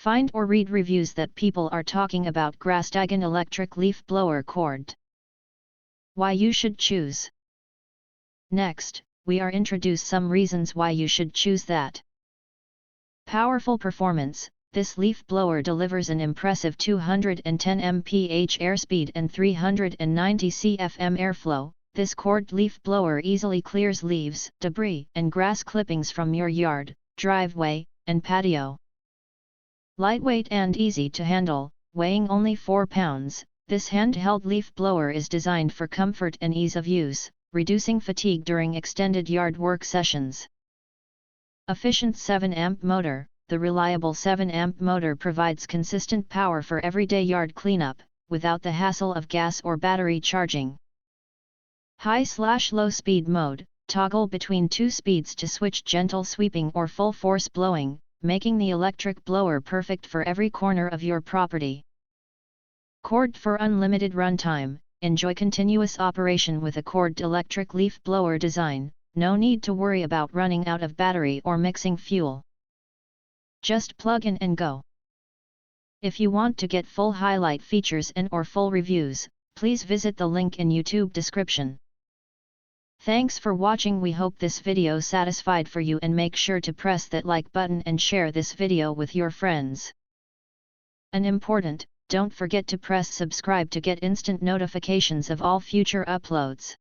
Find or read reviews that people are talking about GRASSTIGON electric leaf blower cord. Why you should choose. Next, we are introduce some reasons why you should choose that. Powerful performance. This leaf blower delivers an impressive 210 mph airspeed and 390 cfm airflow. This cord leaf blower easily clears leaves, debris, and grass clippings from your yard, driveway, and patio. Lightweight and easy to handle, weighing only 4 pounds, this handheld leaf blower is designed for comfort and ease of use, reducing fatigue during extended yard work sessions. Efficient 7-amp motor. The reliable 7-amp motor provides consistent power for everyday yard cleanup, without the hassle of gas or battery charging. High/low speed mode. Toggle between 2 speeds to switch gentle sweeping or full force blowing, making the electric blower perfect for every corner of your property. Cord for unlimited runtime. Enjoy continuous operation with a cord electric leaf blower design, no need to worry about running out of battery or mixing fuel. Just plug in and go. If you want to get full highlight features and or full reviews, please visit the link in YouTube description. Thanks for watching. We hope this video satisfied for you, and make sure to press that like button and share this video with your friends. And important, don't forget to press subscribe to get instant notifications of all future uploads.